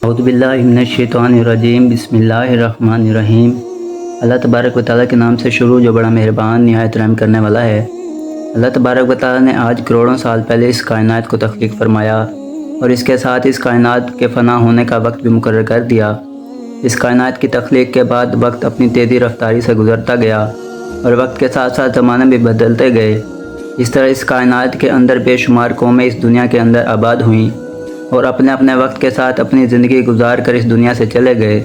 اعوذ باللہ من الشیطان الرجیم بسم اللہ الرحمن الرحیم۔ اللہ تبارک و تعالیٰ کے نام سے شروع جو بڑا مہربان نہایت رحم کرنے والا ہے۔ اللہ تبارک و تعالیٰ نے آج کروڑوں سال پہلے اس کائنات کو تخلیق فرمایا اور اس کے ساتھ اس کائنات کے فنا ہونے کا وقت بھی مقرر کر دیا۔ اس کائنات کی تخلیق کے بعد وقت اپنی تیزی رفتاری سے گزرتا گیا اور وقت کے ساتھ ساتھ زمانے بھی بدلتے گئے۔ اس طرح اس کائنات کے اندر بے شمار قومیں اس دنیا کے اندر آباد ہوئیں اور اپنے اپنے وقت کے ساتھ اپنی زندگی گزار کر اس دنیا سے چلے گئے۔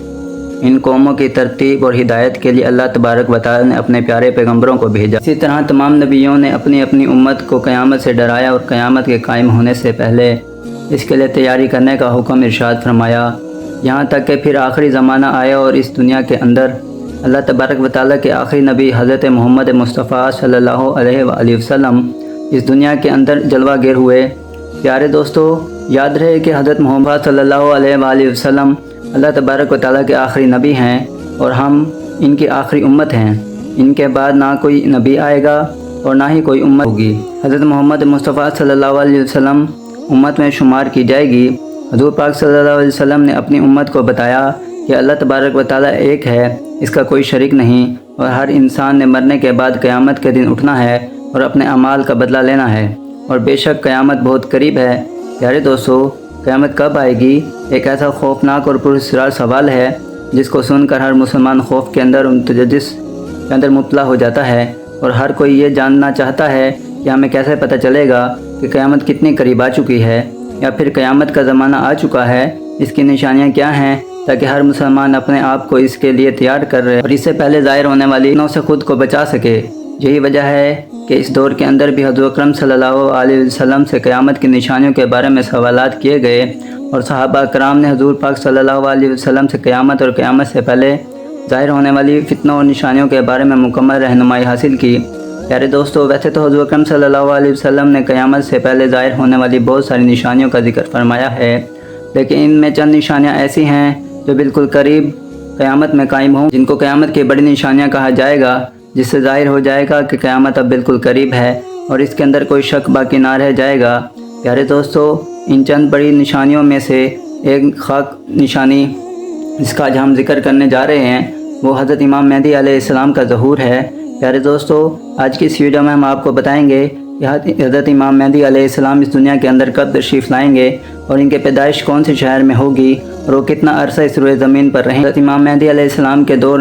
ان قوموں کی ترتیب اور ہدایت کے لیے اللہ تبارک و تعالیٰ نے اپنے پیارے پیغمبروں کو بھیجا۔ اسی طرح تمام نبیوں نے اپنی اپنی امت کو قیامت سے ڈرایا اور قیامت کے قائم ہونے سے پہلے اس کے لیے تیاری کرنے کا حکم ارشاد فرمایا، یہاں تک کہ پھر آخری زمانہ آیا اور اس دنیا کے اندر اللہ تبارک و تعالیٰ کے آخری نبی حضرت محمد مصطفیٰ صلی اللہ علیہ وآلہ وسلم اس دنیا کے اندر جلوہ گر ہوئے۔ پیارے دوستو، یاد رہے کہ حضرت محمد صلی اللہ علیہ وآلہ وسلم اللہ تبارک و تعالیٰ کے آخری نبی ہیں اور ہم ان کی آخری امت ہیں۔ ان کے بعد نہ کوئی نبی آئے گا اور نہ ہی کوئی امت ہوگی۔ حضرت محمد مصطفیٰ صلی اللہ علیہ وسلم امت میں شمار کی جائے گی۔ حضور پاک صلی اللہ علیہ وسلم نے اپنی امت کو بتایا کہ اللہ تبارک و تعالیٰ ایک ہے، اس کا کوئی شریک نہیں، اور ہر انسان نے مرنے کے بعد قیامت کے دن اٹھنا ہے اور اپنے اعمال کا بدلہ لینا ہے، اور بے شک قیامت بہت قریب ہے۔ پیارے دوستو، قیامت کب آئے گی؟ ایک ایسا خوفناک اور پراسرار سوال ہے جس کو سن کر ہر مسلمان خوف کے اندر تجسس کے اندر مبتلا ہو جاتا ہے، اور ہر کوئی یہ جاننا چاہتا ہے کہ ہمیں کیسے پتہ چلے گا کہ قیامت کتنی قریب آ چکی ہے یا پھر قیامت کا زمانہ آ چکا ہے، اس کی نشانیاں کیا ہیں، تاکہ ہر مسلمان اپنے آپ کو اس کے لیے تیار کر رہے اور اس سے پہلے ظاہر ہونے والی فتنوں سے خود کو بچا سکے۔ یہی وجہ ہے کہ اس دور کے اندر بھی حضور اکرم صلی اللہ علیہ وسلم سے قیامت کی نشانیوں کے بارے میں سوالات کیے گئے، اور صحابہ کرام نے حضور پاک صلی اللہ علیہ وسلم سے قیامت اور قیامت سے پہلے ظاہر ہونے والی فتنوں اور نشانیوں کے بارے میں مکمل رہنمائی حاصل کی۔ پیارے دوستو، ویسے تو حضور اکرم صلی اللہ علیہ وسلم نے قیامت سے پہلے ظاہر ہونے والی بہت ساری نشانیوں کا ذکر فرمایا ہے، لیکن ان میں چند نشانیاں ایسی ہیں جو بالکل قریب قیامت میں قائم ہوں، جن کو قیامت کی بڑی نشانیاں کہا جائے گا، جس سے ظاہر ہو جائے گا کہ قیامت اب بالکل قریب ہے اور اس کے اندر کوئی شک باقی نہ رہ جائے گا۔ پیارے دوستو، ان چند بڑی نشانیوں میں سے ایک خاص نشانی جس کا آج ہم ذکر کرنے جا رہے ہیں وہ حضرت امام مہدی علیہ السلام کا ظہور ہے۔ پیارے دوستو، آج کی اس ویڈیو میں ہم آپ کو بتائیں گے کہ حضرت امام مہدی علیہ السلام اس دنیا کے اندر کب تشریف لائیں گے اور ان کے پیدائش کون سے شہر میں ہوگی اور وہ کتنا عرصہ اس روئے زمین پر رہیں۔ حضرت امام مہدی علیہ السلام کے دور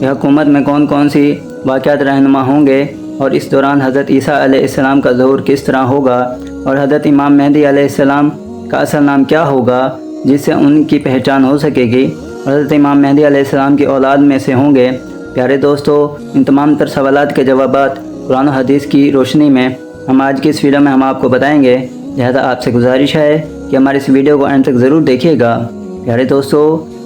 کی حکومت میں کون کون سی واقعات رہنما ہوں گے، اور اس دوران حضرت عیسیٰ علیہ السلام کا ظہور کس طرح ہوگا، اور حضرت امام مہدی علیہ السلام کا اصل نام کیا ہوگا جس سے ان کی پہچان ہو سکے گی، اور حضرت امام مہدی علیہ السلام کی اولاد میں سے ہوں گے۔ پیارے دوستو، ان تمام تر سوالات کے جوابات قرآن و حدیث کی روشنی میں ہم آج کی اس ویڈیو میں ہم آپ کو بتائیں گے، لہذا آپ سے گزارش ہے کہ ہماری اس ویڈیو کو اینڈ تک ضرور دیکھیے گا۔ پیارے دوستو،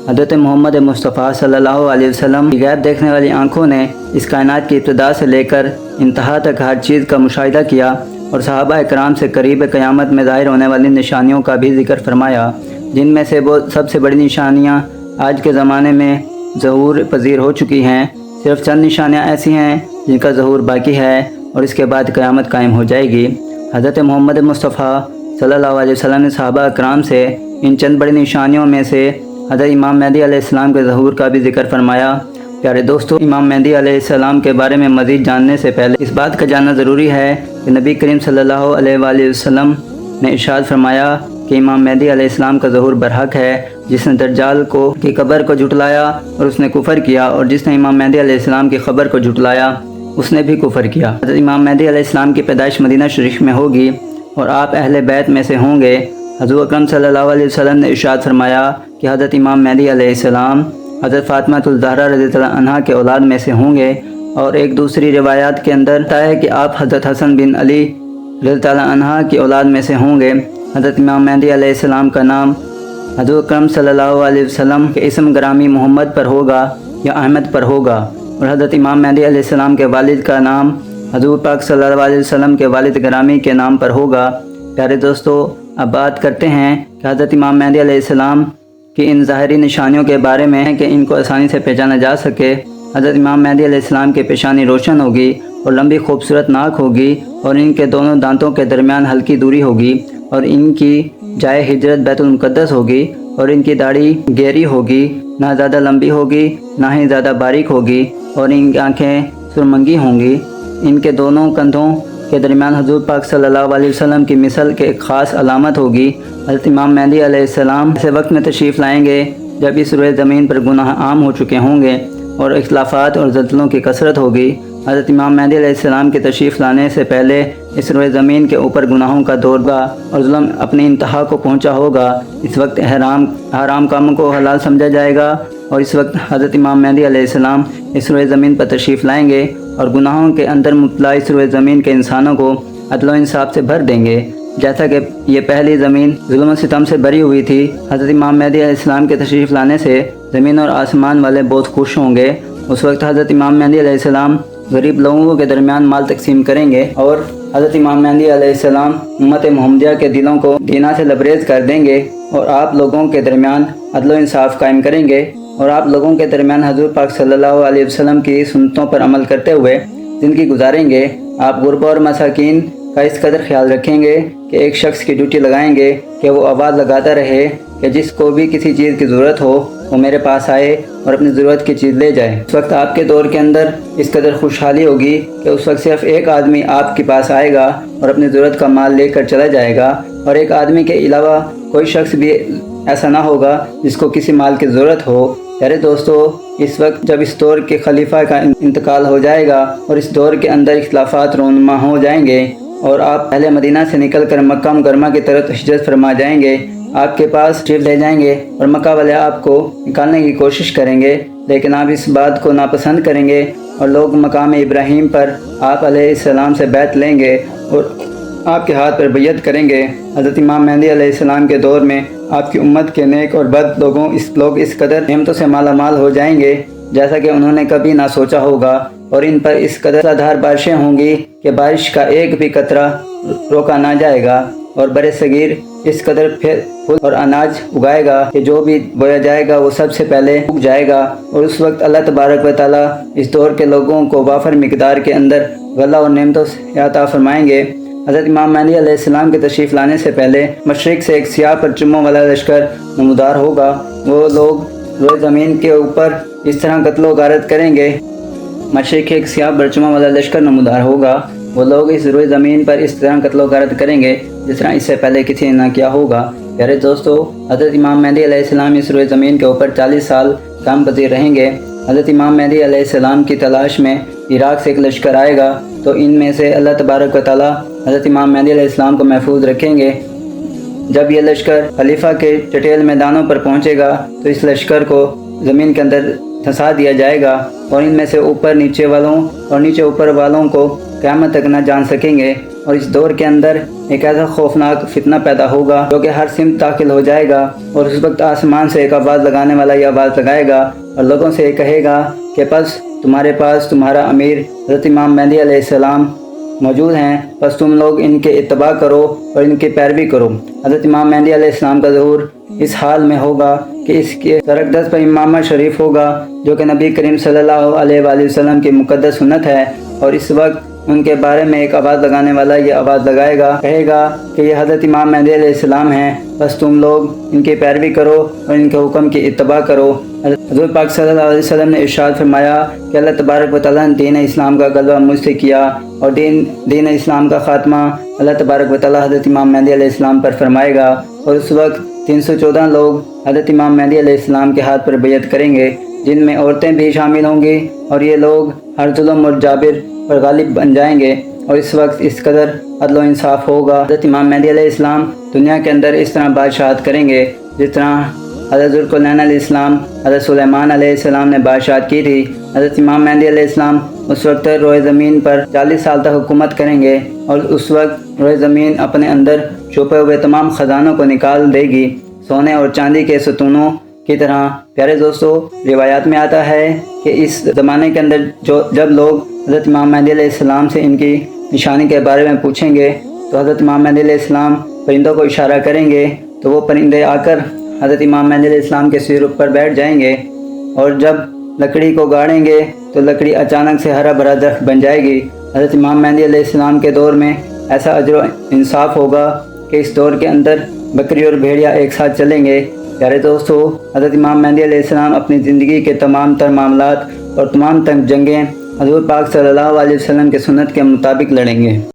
حضرت محمد مصطفیٰ صلی اللہ علیہ وسلم کی غیب دیکھنے والی آنکھوں نے اس کائنات کی ابتدا سے لے کر انتہا تک ہر چیز کا مشاہدہ کیا، اور صحابہ کرام سے قریب قیامت میں ظاہر ہونے والی نشانیوں کا بھی ذکر فرمایا، جن میں سے وہ سب سے بڑی نشانیاں آج کے زمانے میں ظہور پذیر ہو چکی ہیں۔ صرف چند نشانیاں ایسی ہیں جن کا ظہور باقی ہے اور اس کے بعد قیامت قائم ہو جائے گی۔ حضرت محمد مصطفیٰ صلی اللہ علیہ وسلم نے صحابہ کرام سے ان چند بڑی نشانیوں میں سے حضرت امام مہدی علیہ السلام کے ظہور کا بھی ذکر فرمایا۔ پیارے دوستو، امام مہدی علیہ السلام کے بارے میں مزید جاننے سے پہلے اس بات کا جاننا ضروری ہے کہ نبی کریم صلی اللہ علیہ وآلہ وسلم نے ارشاد فرمایا کہ امام مہدی علیہ السلام کا ظہور برحق ہے۔ جس نے دجال کی قبر کو جھٹلایا اور اس نے کفر کیا، اور جس نے امام مہدی علیہ السلام کی خبر کو جھٹلایا اس نے بھی کفر کیا۔ حضرت امام مہدی علیہ السلام کی پیدائش مدینہ شریف میں ہوگی اور آپ اہل بیت میں سے ہوں گے۔ حضور اکرم صلی اللہ علیہ وسلم نے ارشاد فرمایا کہ حضرت امام مہدی علیہ السلام حضرت فاطمہ الزہرا رضی اللہ عنہا کے اولاد میں سے ہوں گے، اور ایک دوسری روایات کے اندر آتا ہے کہ آپ حضرت حسن بن علی رضی اللہ عنہا کی اولاد میں سے ہوں گے۔ حضرت امام مہدی علیہ السلام کا نام حضور اکرم صلی اللہ علیہ وسلم کے اسم گرامی محمد پر ہوگا یا احمد پر ہوگا، اور حضرت امام مہدی علیہ السلام کے والد کا نام حضور پاک صلی اللہ علیہ وسلم کے والد گرامی کے نام پر ہوگا۔ پیارے دوستو، اب بات کرتے ہیں کہ حضرت امام مہدی علیہ السلام کی ان ظاہری نشانیوں کے بارے میں کہ ان کو آسانی سے پہچانا جا سکے۔ حضرت امام مہدی علیہ السلام کی پیشانی روشن ہوگی اور لمبی خوبصورت ناک ہوگی، اور ان کے دونوں دانتوں کے درمیان ہلکی دوری ہوگی، اور ان کی جائے ہجرت بیت المقدس ہوگی، اور ان کی داڑھی گہری ہوگی، نہ زیادہ لمبی ہوگی نہ ہی زیادہ باریک ہوگی، اور ان کی آنکھیں سرمنگی ہوں گی۔ ان کے دونوں کندھوں کے درمیان حضور پاک صلی اللہ علیہ وسلم کی مثل کے ایک خاص علامت ہوگی۔ حضرت امام مہدی علیہ السلام ایسے وقت میں تشریف لائیں گے جب اس روئے زمین پر گناہ عام ہو چکے ہوں گے اور اختلافات اور زلزلوں کی کثرت ہوگی۔ حضرت امام مہدی علیہ السلام کے تشریف لانے سے پہلے اس روئے زمین کے اوپر گناہوں کا دورگا اور ظلم اپنی انتہا کو پہنچا ہوگا۔ اس وقت حرام کاموں کو حلال سمجھا جائے گا، اور اس وقت حضرت امام مہدی علیہ السلام اس روئے زمین پر تشریف لائیں گے اور گناہوں کے اندر مبتلا اس روئے زمین کے انسانوں کو عدل و انصاف سے بھر دیں گے، جیسا کہ یہ پہلی زمین ظلم و ستم سے بھری ہوئی تھی۔ حضرت امام مہدی علیہ السلام کے تشریف لانے سے زمین اور آسمان والے بہت خوش ہوں گے۔ اس وقت حضرت امام مہدی علیہ السلام غریب لوگوں کے درمیان مال تقسیم کریں گے، اور حضرت امام مہدی علیہ السلام امت محمدیہ کے دلوں کو دینا سے لبریز کر دیں گے، اور آپ لوگوں کے درمیان عدل و انصاف قائم کریں گے، اور آپ لوگوں کے درمیان حضور پاک صلی اللہ علیہ وسلم کی سنتوں پر عمل کرتے ہوئے زندگی گزاریں گے۔ آپ غربا اور مساکین کا اس قدر خیال رکھیں گے کہ ایک شخص کی ڈیوٹی لگائیں گے کہ وہ آواز لگاتا رہے کہ جس کو بھی کسی چیز کی ضرورت ہو وہ میرے پاس آئے اور اپنی ضرورت کی چیز لے جائے۔ اس وقت آپ کے دور کے اندر اس قدر خوشحالی ہوگی کہ اس وقت صرف ایک آدمی آپ کے پاس آئے گا اور اپنی ضرورت کا مال لے کر چلا جائے گا، اور ایک آدمی کے علاوہ کوئی شخص بھی ایسا نہ ہوگا جس کو کسی مال کی ضرورت ہو۔ پیارے دوستو، اس وقت جب اس دور کے خلیفہ کا انتقال ہو جائے گا اور اس دور کے اندر اختلافات رونما ہو جائیں گے، اور آپ اہل مدینہ سے نکل کر مکہ مکرمہ کی طرف ہجرت فرما جائیں گے، آپ کے پاس تشریف لے جائیں گے اور مکہ والے آپ کو نکالنے کی کوشش کریں گے، لیکن آپ اس بات کو ناپسند کریں گے اور لوگ مقام ابراہیم پر آپ علیہ السلام سے بیعت لیں گے اور آپ کے ہاتھ پر بیعت کریں گے۔ حضرت امام مہدی علیہ السلام کے دور میں آپ کی امت کے نیک اور بد لوگ اس قدر نعمتوں سے مالا مال ہو جائیں گے جیسا کہ انہوں نے کبھی نہ سوچا ہوگا، اور ان پر اس قدر دھار بارشیں ہوں گی کہ بارش کا ایک بھی قطرہ روکا نہ جائے گا، اور برِ صغیر اس قدر پھل اور اناج اگائے گا کہ جو بھی بویا جائے گا وہ سب سے پہلے اگ جائے گا، اور اس وقت اللہ تبارک و تعالیٰ اس دور کے لوگوں کو وافر مقدار کے اندر غلہ اور نعمتوں سے عطا فرمائیں گے۔ حضرت امام مہدی علیہ السلام کے تشریف لانے سے پہلے مشرق سے ایک سیاہ پرچموں والا لشکر نمودار ہوگا۔ وہ لوگ روئے زمین کے اوپر اس طرح قتل و غارت کریں گے۔ مشرق کے ایک سیاہ پرچموں والا لشکر نمودار ہوگا۔ وہ لوگ اس روئے زمین پر اس طرح قتل و غارت کریں گے جس طرح اس سے پہلے کسی نے نہ کیا ہوگا۔ پیارے دوستو، حضرت امام مہدی علیہ السلام اس روئے زمین کے اوپر 40 سال قیام پذیر رہیں گے۔ حضرت امام مہدی علیہ السلام کی تلاش میں عراق سے ایک لشکر آئے گا، تو ان میں سے اللہ تبارک و تعالیٰ حضرت امام مہدی علیہ السلام کو محفوظ رکھیں گے۔ جب یہ لشکر خلیفہ کے چٹیل میدانوں پر پہنچے گا تو اس لشکر کو زمین کے اندر دھنسا دیا جائے گا، اور ان میں سے اوپر نیچے والوں اور نیچے اوپر والوں کو قیامت تک نہ جان سکیں گے، اور اس دور کے اندر ایک ایسا خوفناک فتنہ پیدا ہوگا جو کہ ہر سمت داخل ہو جائے گا، اور اس وقت آسمان سے ایک آواز لگانے والا یہ آواز لگائے گا اور لوگوں سے یہ کہے گا کہ پس تمہارے پاس تمہارا امیر حضرت امام مہدی علیہ السلام موجود ہیں، بس تم لوگ ان کے اتباع کرو اور ان کی پیروی کرو۔ حضرت امام مہدی علیہ السلام کا ظہور اس حال میں ہوگا کہ اس کے سرکدس پر امامہ شریف ہوگا، جو کہ نبی کریم صلی اللہ علیہ وآلہ وسلم کی مقدس سنت ہے، اور اس وقت ان کے بارے میں ایک آواز لگانے والا یہ آواز لگائے گا، کہے گا کہ یہ حضرت امام مہدی علیہ السلام ہیں، بس تم لوگ ان کی پیروی کرو اور ان کے حکم کی اتباع کرو۔ حضور پاک صلی اللہ علیہ وسلم نے ارشاد فرمایا کہ اللہ تبارک و تعالیٰ نے دین اسلام کا غلبہ مجھ سے کیا، اور دین اسلام کا خاتمہ اللہ تبارک و تعالیٰ حضرت امام مہدی علیہ السلام پر فرمائے گا، اور اس وقت 314 لوگ حضرت امام مہدی علیہ السلام کے ہاتھ پر بیعت کریں گے، جن میں عورتیں بھی شامل ہوں گی، اور یہ لوگ ہر ظلم اور جابر پر غالب بن جائیں گے، اور اس وقت اس قدر عدل و انصاف ہوگا۔ حضرت امام مہدی علیہ السلام دنیا کے اندر اس طرح بادشاہت کریں گے جس طرح حضرت ذوالقرنین علیہ السلام، حضرت سلیمان علیہ السلام نے بادشاہت کی تھی۔ حضرت امام مہدی علیہ السلام اس وقت روئے زمین پر 40 سال تک حکومت کریں گے، اور اس وقت روئے زمین اپنے اندر چھپے ہوئے تمام خزانوں کو نکال دے گی، سونے اور چاندی کے ستونوں کی طرح۔ پیارے دوستو، روایات میں آتا ہے کہ اس زمانے کے اندر جب لوگ حضرت امام مہدی علیہ السلام سے ان کی نشانی کے بارے میں پوچھیں گے تو حضرت امام مہدی علیہ السلام پرندوں کو اشارہ کریں گے، تو وہ پرندے آ کر حضرت امام مہدی علیہ السلام کے سر پر بیٹھ جائیں گے، اور جب لکڑی کو گاڑیں گے تو لکڑی اچانک سے ہرا بھرا درخت بن جائے گی۔ حضرت امام مہدی علیہ السلام کے دور میں ایسا اجر و انصاف ہوگا کہ اس دور کے اندر بکری اور بھیڑیا ایک ساتھ چلیں گے، پیارے دوستو، حضرت امام مہدی علیہ السلام اپنی زندگی کے تمام تر معاملات اور تمام تر جنگیں حضور پاک صلی اللہ علیہ وسلم کے سنت کے مطابق لڑیں گے۔